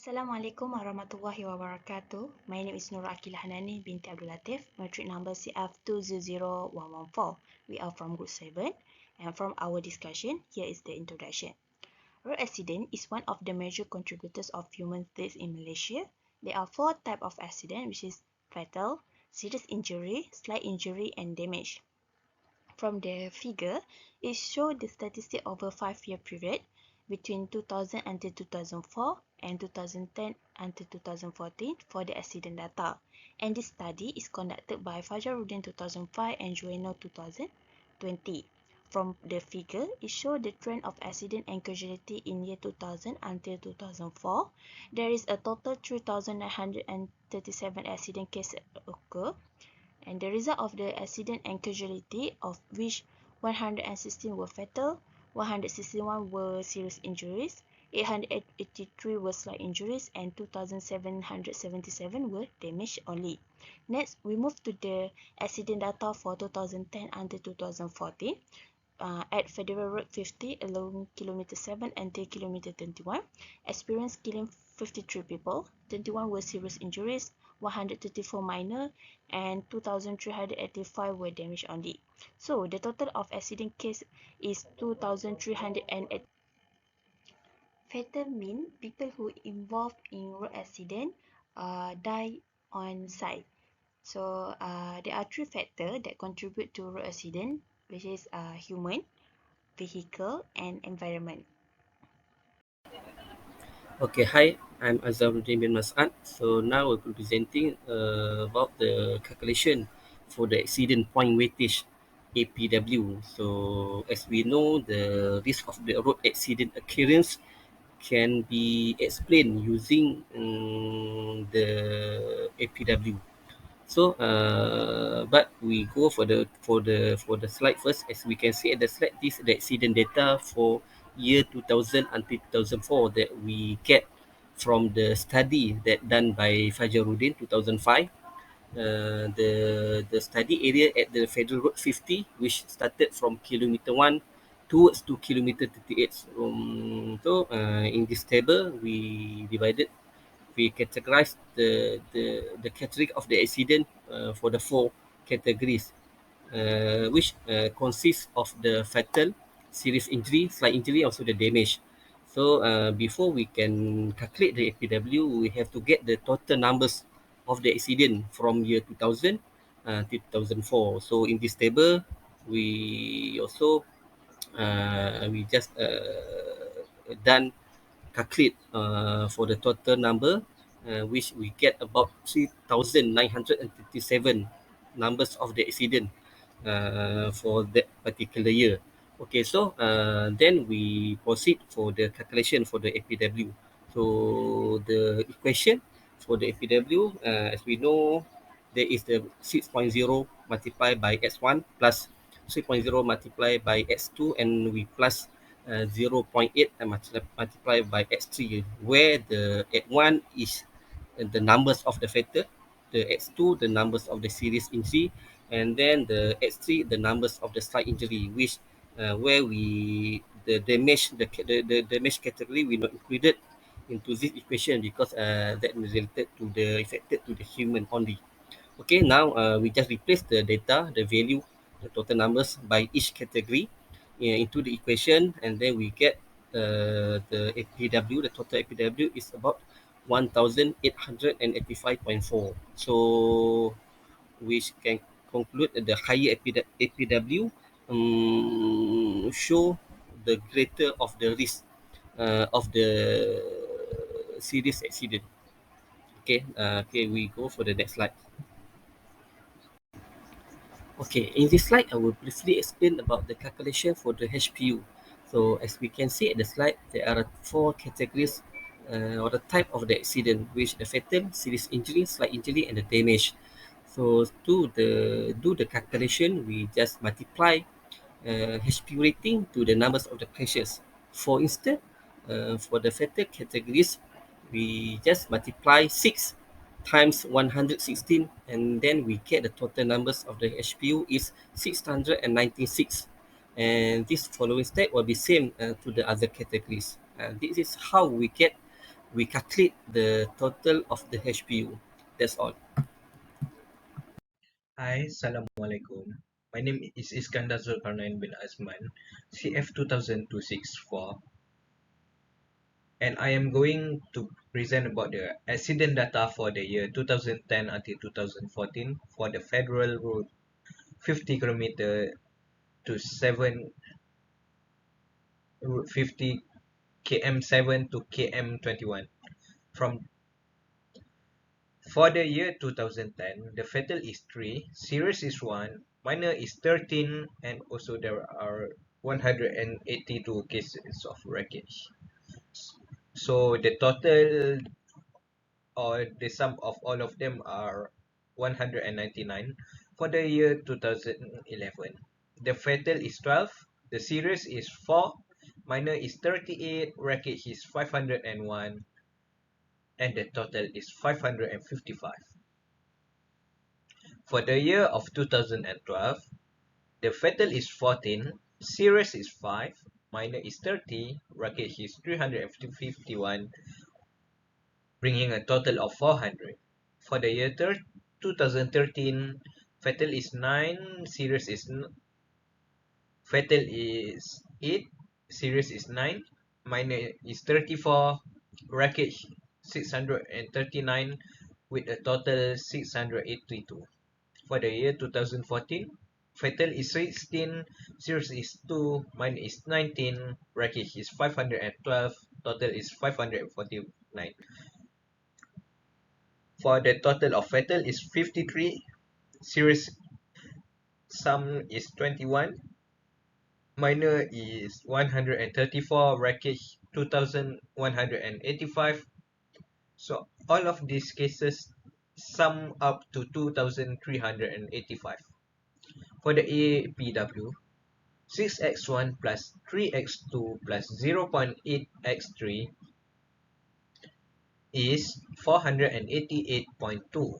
Assalamualaikum warahmatullahi wabarakatuh. My name is Nurul Akilah Hanani binti Abdul Latif, matric number CF200114. We are from Group 7, and from our discussion, here is the introduction. Road accident is one of the major contributors of human deaths in Malaysia. There are four types of accident, which is fatal, serious injury, slight injury, and damage. From the figure, it shows the statistic over a 5-year period between 2000 until 2004 and 2010 until 2014 for the accident data. And this study is conducted by Fajaruddin 2005 and Jueno 2020. From the figure, it shows the trend of accident and casualty in year 2000 until 2004. There is a total 3,937 accident cases occur, and the result of the accident and casualty, of which 116 were fatal, 161 were serious injuries, 883 were slight injuries, and 2,777 were damage only. Next, we move to the accident data for 2010 until 2014. At Federal Road 50 along kilometer 7 until kilometer 21, experienced killing 53 people, 21 were serious injuries, 134 minor, and 2,385 were damaged only. So the total of accident case is 2,380. Fatal mean people who involved in road accident die on site. So there are three factors that contribute to road accident, which is human, vehicle, and environment. Okay, hi, I'm Azharuddin bin Mas'ad. So now we'll be presenting about the calculation for the accident point weightage APW. So as we know, the risk of the road accident occurrence can be explained using the APW. So, but we go for the slide first. As we can see at the slide, this is the accident data for year 2000 until 2004 that we get from the study that done by Fajaruddin 2005. The study area at the Federal Road 50, which started from kilometer 1 towards to kilometer 38. In this table, we categorize the category of the accident for the four categories, which consists of the fatal, serious injury, slight injury, also the damage. So before we can calculate the APW, we have to get the total numbers of the accident from year 2000 to 2004. So in this table, we also we just done calculate for the total number, which we get about 3,957 numbers of the accident for that particular year. Okay, so then we proceed for the calculation for the APW. So the equation for the APW, as we know, there is the 6.0 multiplied by x1 plus 3.0 multiplied by x2, and we plus 0.8 and multiplied by x3, where the x1 is the numbers of the factor, the x2 the numbers of the serious injury, and then the x3 the numbers of the slight injury, which where we the damage the damage category we not included into this equation because that is related to the affected to the human only. Okay, now we just replace the data, the value, the total numbers by each category into the equation, and then we get the APW. The total APW is about 1,885.4. So which can conclude that the higher APW show the greater of the risk of the serious accident. Okay, okay, we go for the next slide. Okay, in this slide, I will briefly explain about the calculation for the HPU. So as we can see at the slide, there are four categories or the type of the accident, which the fatal, serious injury, slight injury, and the damage. So to do the calculation, we just multiply HPU rating to the numbers of the crashes. For instance, for the fatal categories, we just multiply 6 times 116, and then we get the total numbers of the HPU is 696. And this following step will be same to the other categories. This is how we get we calculate the total of the HPU. That's all. Hi, Assalamualaikum. My name is Iskandar Zulkarnain bin Azman, CF 2002-64, and I am going to present about the accident data for the year 2010 until 2014 for the Federal Road 50 km to 7 Route 50 km7 to km21. For the year 2010, the fatal is 3, serious is 1, minor is 13, and also there are 182 cases of wreckage. So the total or the sum of all of them are 199 for the year 2011. The fatal is 12, the serious is 4, minor is 38, wreckage is 501, and the total is 555. For the year of 2012, the fatal is 14, serious is 5, minor is 30, wreckage is 351, bringing a total of 400. For the year 2013, fatal is 9, fatal is 8, serious is 9, minor is 34, wreckage 639 with a total 682. For the year 2014, fatal is 16, serious is 2, minor is 19, wreckage is 512, total is 549. For the total of fatal is 53, serious sum is 21, minor is 134, wreckage 2185. So all of these cases sum up to 2385. For the APW, 6x1 plus 3x2 plus 0.8x3 is 488.2.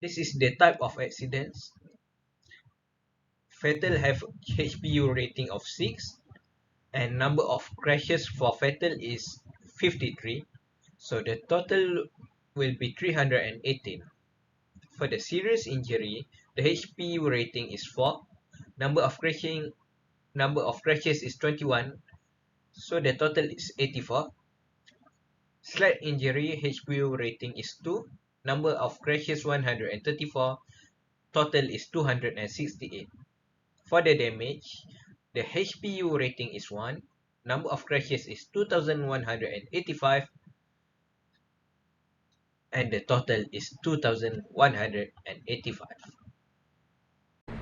This is the type of accidents. Fatal have HPU rating of 6 and number of crashes for fatal is 53. So the total will be 318. For the serious injury, the HPU rating is 4. Number of crashes is 21. So the total is 84. Slight injury HPU rating is 2. Number of crashes 134. Total is 268. For the damage, the HPU rating is 1. Number of crashes is 2185. And the total is 2185.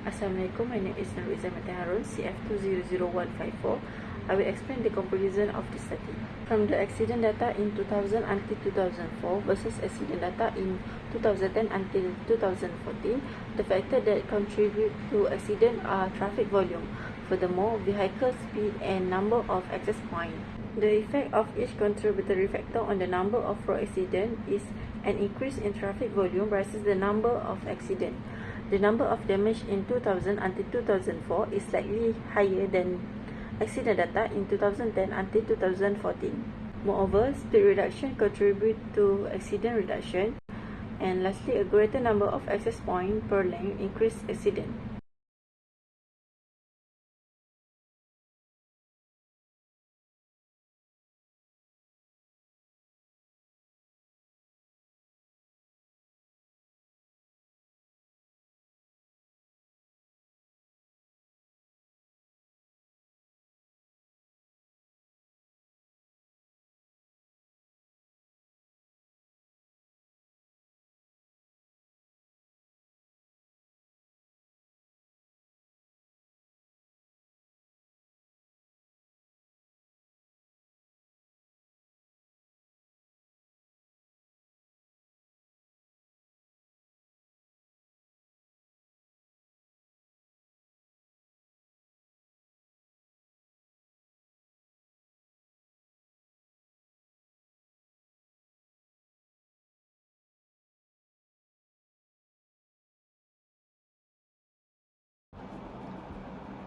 Assalamualaikum, my name is Nur Izzamati Harun, CF200154. I will explain the comparison of the study. From the accident data in 2000 until 2004 versus accident data in 2010 until 2014, the factors that contribute to accident are traffic volume, furthermore, vehicle speed and number of access points. The effect of each contributory factor on the number of road accidents is an increase in traffic volume versus the number of accidents. The number of damage in 2000 until 2004 is slightly higher than accident data in 2010 until 2014. Moreover, speed reduction contributes to accident reduction, and lastly, a greater number of access points per lane increase accident.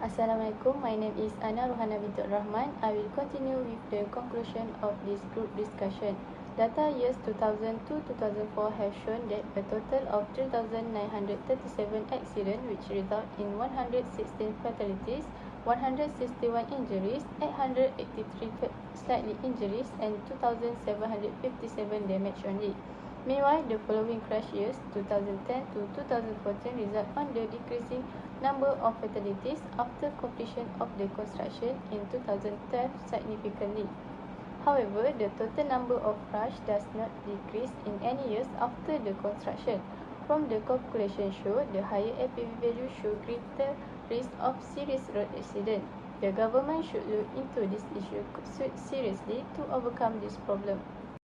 Assalamualaikum, my name is Ana Rohana Bintul Rahman. I will continue with the conclusion of this group discussion. Data years 2000 to 2004 have shown that a total of 3,937 accidents which result in 116 fatalities, 161 injuries, 883 slightly injuries and 2,757 damage only. Meanwhile, the following crash years 2010 to 2014 result on the decreasing number of fatalities after completion of the construction in 2012 significantly. However, the total number of crashes does not decrease in any years after the construction. From the calculation show, the higher APV value show greater risk of serious road accident. The government should look into this issue seriously to overcome this problem.